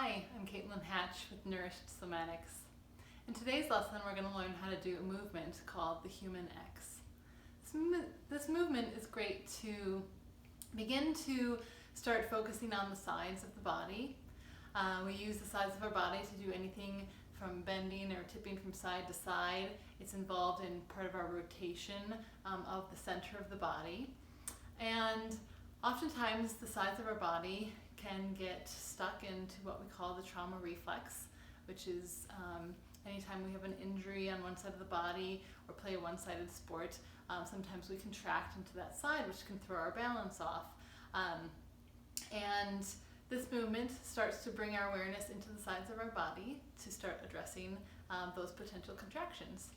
Hi, I'm Caitlin Hatch with Nourished Somatics. In today's lesson, we're going to learn how to do a movement called the human X. This movement is great to begin to start focusing on the sides of the body. We use the sides of our body to do anything from bending or tipping from side to side. It's involved in part of our rotation of the center of the body. And oftentimes the sides of our body can get stuck into what we call the trauma reflex, which is anytime we have an injury on one side of the body or play a one-sided sport, sometimes we contract into that side, which can throw our balance off. And this movement starts to bring our awareness into the sides of our body to start addressing those potential contractions.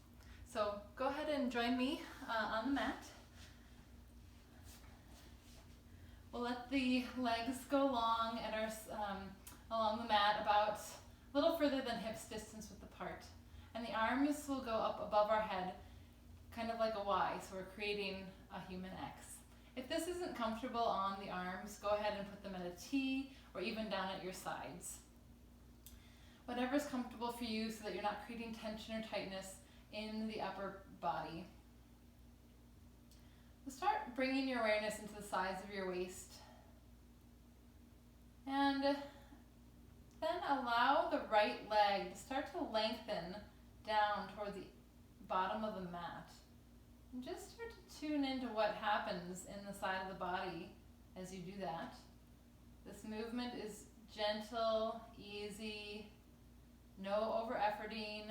So go ahead and join me on the mat. We'll let the legs go long at our, along the mat about a little further than hips distance width apart. And the arms will go up above our head, kind of like a Y, so we're creating a human X. If this isn't comfortable on the arms, go ahead and put them at a T or even down at your sides. Whatever's comfortable for you so that you're not creating tension or tightness in the upper body. Start bringing your awareness into the sides of your waist. And then allow the right leg to start to lengthen down toward the bottom of the mat. And just start to tune into what happens in the side of the body as you do that. This movement is gentle, easy, no over-efforting,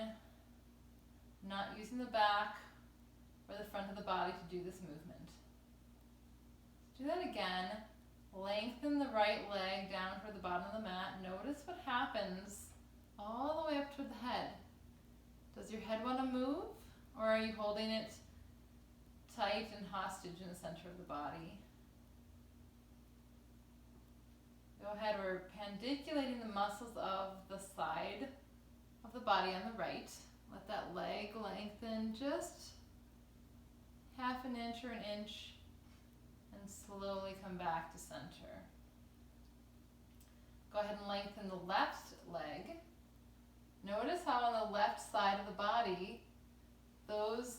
not using the back or the front of the body to do this movement. Do that again. Lengthen the right leg down toward the bottom of the mat. Notice what happens all the way up toward the head. Does your head want to move, or are you holding it tight and hostage in the center of the body? Go ahead, we're pandiculating the muscles of the side of the body on the right. Let that leg lengthen just half an inch or an inch, and slowly come back to center. Go ahead and lengthen the left leg. Notice how on the left side of the body, those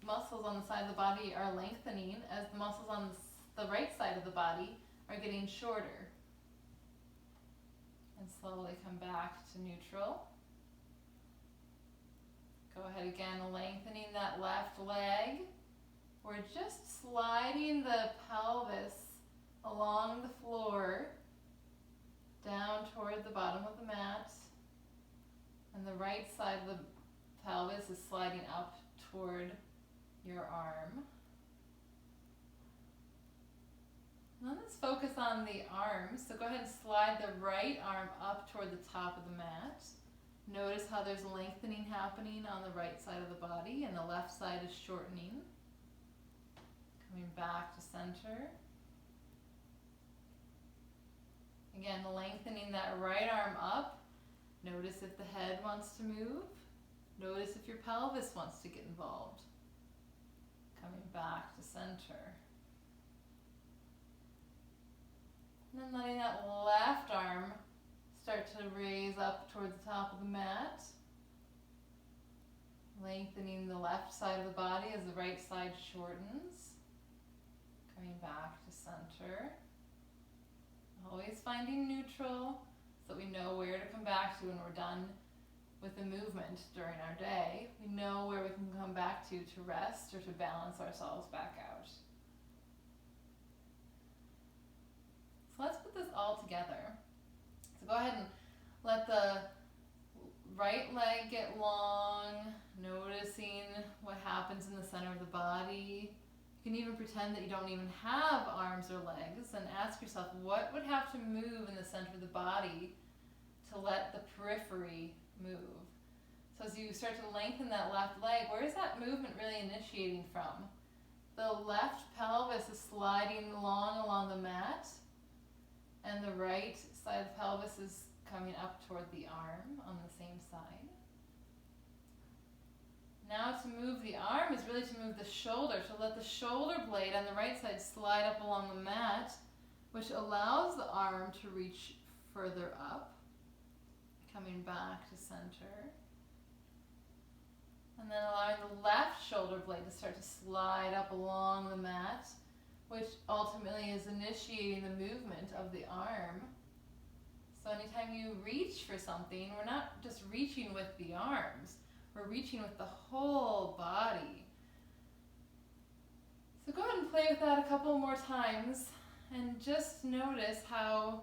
muscles on the side of the body are lengthening as the muscles on the right side of the body are getting shorter. And slowly come back to neutral. Go ahead again, lengthening that left leg. We're just sliding the pelvis along the floor down toward the bottom of the mat, and the right side of the pelvis is sliding up toward your arm. Now let's focus on the arms. So go ahead and slide the right arm up toward the top of the mat. Notice how there's lengthening happening on the right side of the body and the left side is shortening. Coming back to center. Again, lengthening that right arm up. Notice if the head wants to move. Notice if your pelvis wants to get involved. Coming back to center. And then letting that left arm start to raise up toward the top of the mat. Lengthening the left side of the body as the right side shortens. Coming back to center. Always finding neutral so that we know where to come back to when we're done with the movement during our day. We know where we can come back to rest or to balance ourselves back out. So let's put this all together. So go ahead and let the right leg get long, noticing what happens in the center of the body. You can even pretend that you don't even have arms or legs and ask yourself what would have to move in the center of the body to let the periphery move. So as you start to lengthen that left leg, where is that movement really initiating from? The left pelvis is sliding along the mat, and the right side of the pelvis is coming up toward the arm on the same side. Now to move the arm is really to move the shoulder. So let the shoulder blade on the right side slide up along the mat, which allows the arm to reach further up. Coming back to center. And then allowing the left shoulder blade to start to slide up along the mat, which ultimately is initiating the movement of the arm. So anytime you reach for something, we're not just reaching with the arms, we're reaching with the whole body. So go ahead and play with that a couple more times and just notice how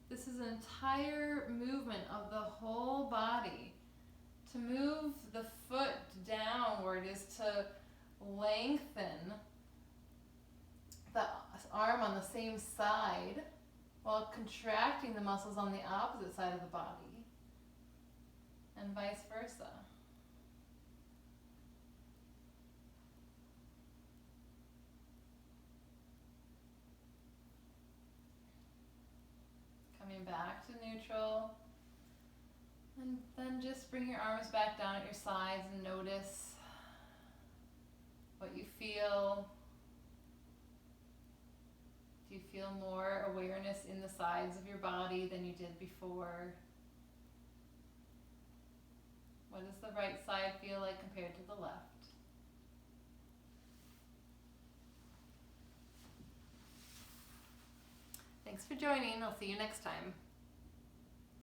this is an entire movement of the whole body. To move the foot downward is to lengthen the arm on the same side while contracting the muscles on the opposite side of the body, and vice versa. Coming back to neutral. And then just bring your arms back down at your sides and notice what you feel. Do you feel more awareness in the sides of your body than you did before? What does the right side feel like compared to the left? Thanks for joining. I'll see you next time.